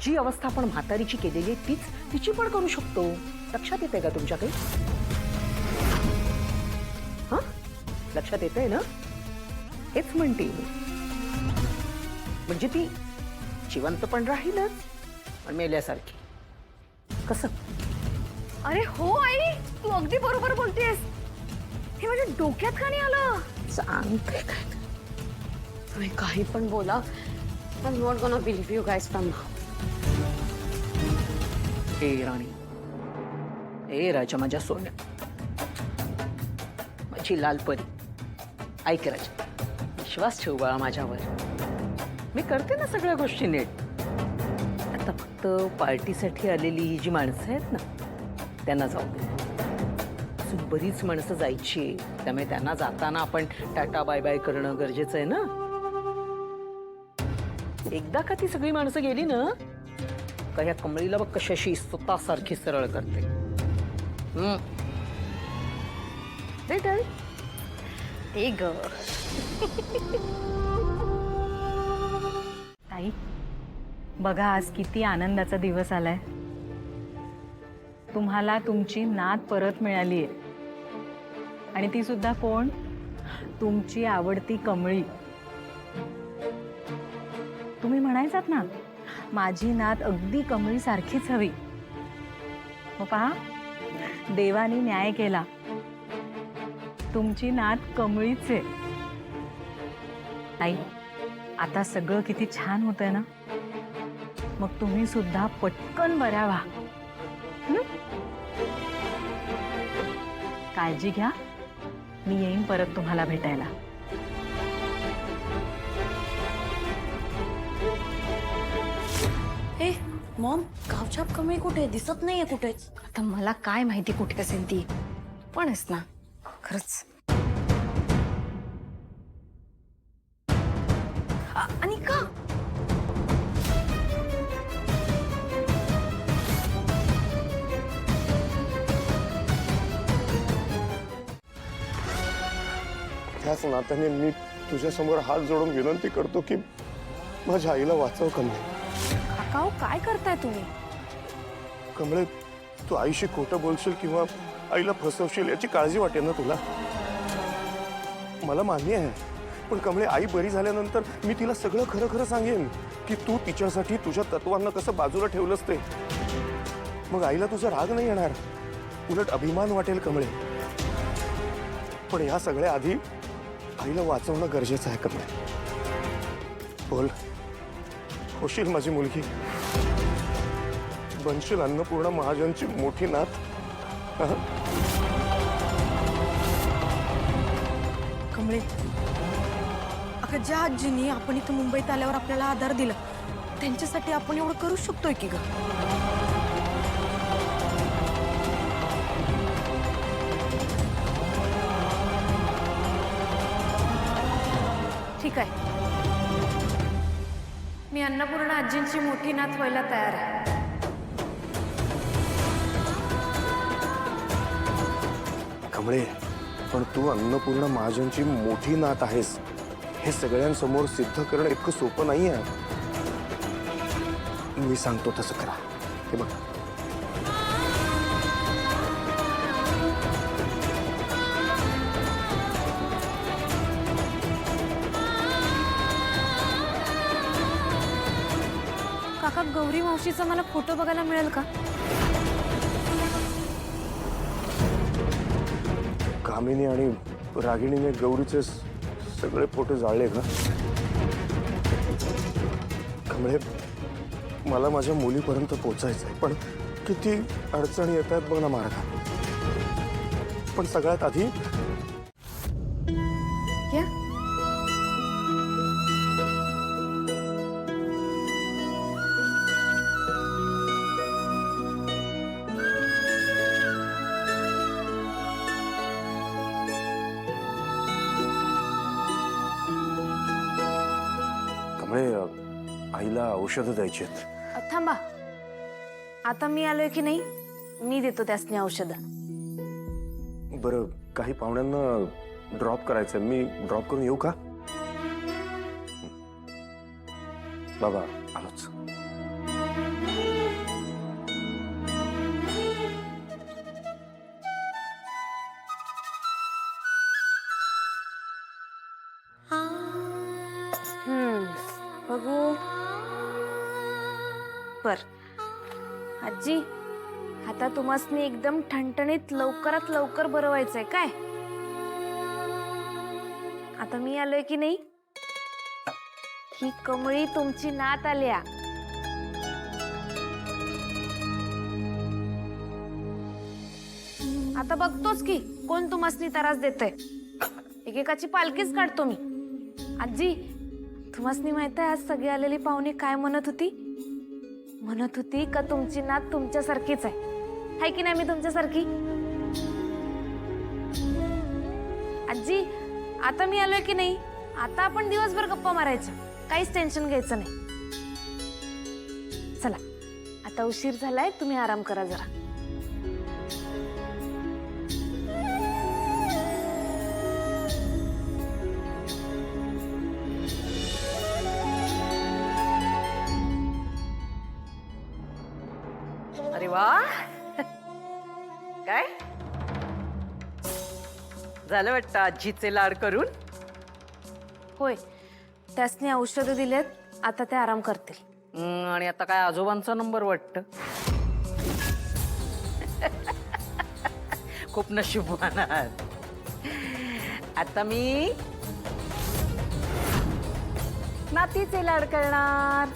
जी अवस्था आपण म्हातारीची केलेली आहे तीच तिची पण करू शकतो. लक्षात येते का तुमच्या काही? हा, लक्षात येते ना? हेच म्हणते मी. म्हणजे ती जिवंत पण राहीलच पण मेल्यासारखी. कसं? अरे हो आई, तू अगदी बरोबर बोलतेस. हे माझ्या डोक्यात का नाही आलं? सांगते काय? तुम्ही काही पण बोला, I'm not gonna believe you guys from now. ए राणी, ए राजा, माझ्या सोन्या, माझी लाल परी, ऐक राजा, विश्वास ठेव बाळा माझ्यावर. मी करते ना सगळ्या गोष्टी नीट. आता फक्त पार्टीसाठी आलेली ही जी माणसं आहेत ना त्यांना जाऊ दे. अजून बरीच माणसं जायची, त्यामुळे त्यांना जाताना आपण टाटा बाय बाय करणं गरजेचं आहे ना. एकदा का ती सगळी माणसं गेली ना का ह्या कमळीला बघ कशाशी स्वतःसारखी सरळ करते. भेटल ते ग ताई, बघा आज किती आनंदाचा दिवस आलाय. तुम्हाला तुमची नात परत मिळाली आहे आणि ती सुद्धा कोण? तुमची आवडती कमळी. तुम्ही म्हणायचात ना माझी नात अगदी कमळी सारखीच हवी. हो पहा, देवानी न्याय केला. तुमची नात कमळीच आहे. आई, आता सगळं किती छान होतंय ना. मग तुम्ही सुद्धा पटकन बऱ्या व्हा. काळजी घ्या, मी येईन परत तुम्हाला भेटायला. ए मॉम, गावछाप कमी कुठे दिसत नाहीये कुठेच. आता मला काय माहिती कुठे असेल ती, पण आहेस ना खरंच. आणि का त्याच नात्याने मी तुझ्या समोर हात जोडून विनंती करतो की माझ्या आईला वाचव कमळे. काकाओ, काय करताय तुम्ही? कमळे, तू आईशी खोटं बोलशील किंवा आईला फसवशील याची काळजी वाटेल ना तुला. मला मान्य आहे, पण कमळे, आई बरी झाल्यानंतर मी तिला सगळं खरं खरं सांगेन की तू तिच्यासाठी तुझ्या तत्वांना कसं बाजूला ठेवलंस ते. मग आईला तुझा राग नाही येणार, उलट अभिमान वाटेल कमळे. पण या सगळ्या आधी आईला वाचवणं गरजेचं आहे कमळे. बोल, होशील माझी मुलगी? बनशील अन्नपूर्णा महाजनची मोठी नात? कमळे, अगं ज्या आजींनी आपण इथं मुंबईत आल्यावर आपल्याला आधार दिला त्यांच्यासाठी आपण एवढं करू शकतोय की ग? ठीक आहे, मी अन्नपूर्णा आजींची मोठी नात व्हायला तयार आहे. कमळे, पण तू अन्नपूर्णा महाजनची मोठी नात आहेस हे सगळ्यांसमोर सिद्ध करणं इतकं सोपं नाही आहे. मी सांगतो तसं करा. हे बघ, काका, गौरी मावशीचा मला फोटो बघायला मिळेल का? कामिनी आणि रागिणीने गौरीचे सगळे फोटो जाळले का? कमळे, मला माझ्या मुलीपर्यंत पोचायचंय, पण किती अडचणी येतात बघ ना मार्गात. पण सगळ्यात आधी या कमळे, आईला औषधं द्यायची आहेत. थांबा, आता मी आलोय की नाही, मी देतो त्यासनी औषध. बरं, काही पाहुण्यांना ड्रॉप करायचंय, मी ड्रॉप करून येऊ का? बाबा, आलोच. बघू. बर आजी, आता तुम्हासनी एकदम ठणठणीत लवकरात लवकर बरं व्हायचंय काय? आता मी आलोय की नाही, ही कमळी तुमची नात आल्या. आता बघतोच की कोण तुम्हासनी त्रास देतंय. एकेकाची पालखीच काढतो मी. आजी, तुम्हासनी माहित आहे आज सगळी आलेली पाहुणी काय म्हणत होती? म्हणत होती का तुमची नात तुमच्यासारखीच आहे की नाही? मी तुमच्यासारखी. आजी, आता मी आलोय की नाही, आता आपण दिवसभर गप्पा मारायच्या, काहीच टेन्शन घ्यायचं नाही. चला आता उशीर झालाय, तुम्ही आराम करा जरा. अरे वा, काय झालं वाटतं आजीचे लाड करून? होय, त्यासनी औषधं दिलेत, आता ते आराम करतील. आणि आता काय आजोबांचा नंबर वाटतं. खूप नशीबवान आहात. आता मी नातीचे लाड करणार.